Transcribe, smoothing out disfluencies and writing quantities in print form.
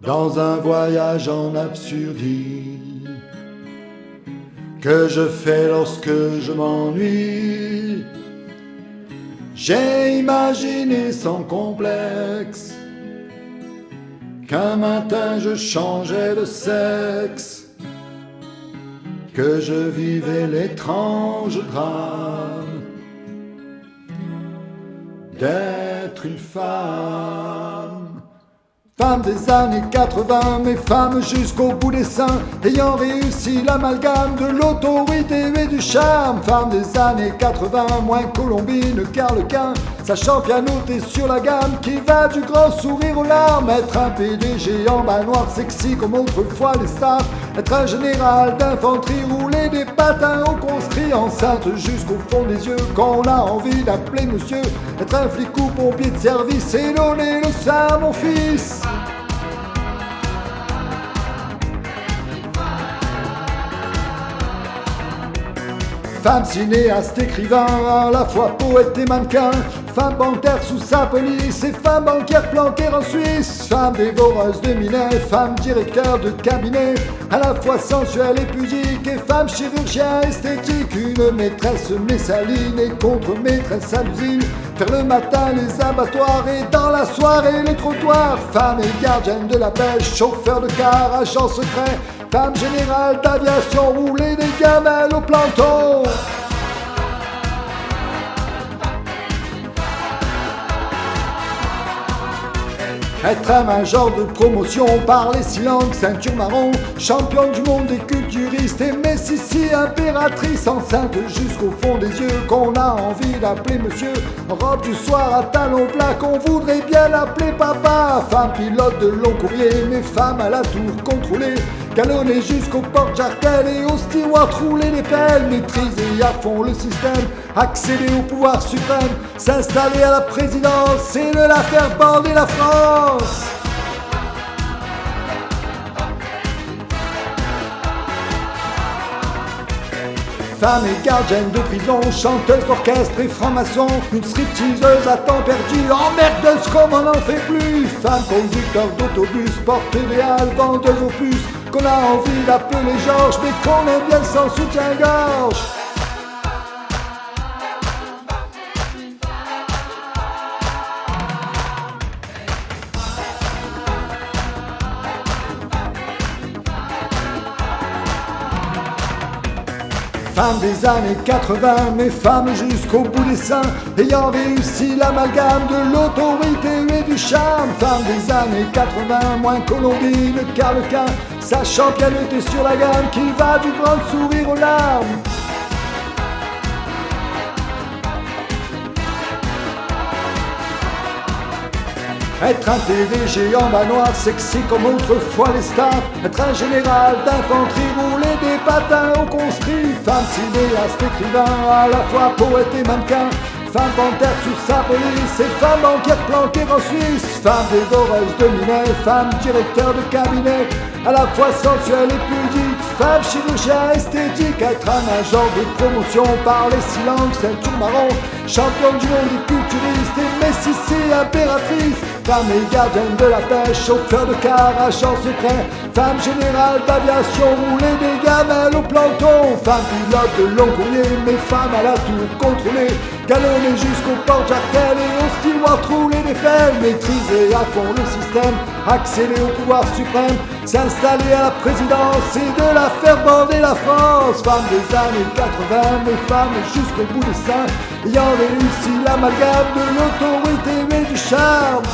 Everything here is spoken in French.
dans un voyage en absurdie que je fais lorsque je m'ennuie. J'ai imaginé sans complexe qu'un matin je changeais de sexe, que je vivais l'étrange drame d'être une femme. Femme des années 80, mais femme jusqu'au bout des seins, ayant réussi l'amalgame de l'autorité et du charme. Femme des années 80, moins colombine qu'Arlequin, sachant pianoter sur la gamme qui va du grand sourire aux larmes. Être un PDG en bas noir sexy comme autrefois les stars, être un général d'infanterie, rouler des patins au conscrit, enceinte jusqu'au fond des yeux qu'on a envie d'appeler monsieur, être un flic ou pompier de service et donner le sein à mon fils. Femme cinéaste, écrivain, à la fois poète et mannequin, femme bancaire sous sa police et femme banquière planquée en Suisse, femme dévoreuse de minet, femme directeur de cabinet, à la fois sensuelle et pudique et femme chirurgien esthétique, une maîtresse messaline et contre-maîtresse à l'usine, faire le matin les abattoirs et dans la soirée les trottoirs, femme et gardienne de la pêche, chauffeur de car, agent secret, femme générale d'aviation, rouler des gamelles au planton. Être un major de promotion par les 6 langues, ceinture marron, champion du monde des culturistes et Messissi, impératrice enceinte jusqu'au fond des yeux qu'on a envie d'appeler monsieur, robe du soir à talons plats qu'on voudrait bien l'appeler papa, femme pilote de long courrier mais femme à la tour contrôlée, galonnée jusqu'au porte-jartel et au steward rouler les pelles, maîtriser à fond le système, accéder au pouvoir suprême, s'installer à la présidence et de la faire bander la France. Femme et gardienne de prison, chanteuse d'orchestre et franc-maçon, une stripteaseuse à temps perdu, emmerdeuse comme on n'en fait plus. Femme conducteur d'autobus, porte-idéal, vendeuse aux puces, qu'on a envie d'appeler Georges, mais qu'on aime bien sans soutien-gorge. Femme des années 80, mais femme jusqu'au bout des seins, ayant réussi l'amalgame de l'autorité et du charme. Femme des années 80, moins colombine qu'Arlequin, sachant pianoter sur la gamme qui va du grand sourire aux larmes. Être un PDG en bas noir, sexy comme autrefois les stars, être un général d'infanterie, rouler des patins au conscrit, femme cinéaste, écrivain, à la fois poète et mannequin, femme bancaire sous sa police et femme banquière planquée en Suisse, femme dévoreuse de minet, femme directeur de cabinet, à la fois sensuelle et pudique, femme chirurgien esthétique, être un agent de promotion par les 6 langues, ceinture marron, champion du monde des culturistes et Messissi, impératrice, femme et gardienne de la pêche, chauffeur de car, agent secret, femme générale d'aviation, rouler des gamelles au planton, femme pilote de long courrier, mais femme à la tour contrôlée, galonnée jusqu'au porte-jartel et au steward rouler des pelles, maîtriser à fond le système, accéder au pouvoir suprême, s'installer à la présidence et de la faire bander la France. Femme des années 80, mais femme jusqu'au bout des seins, ayant réussi l'amalgame de l'autorité et du charme.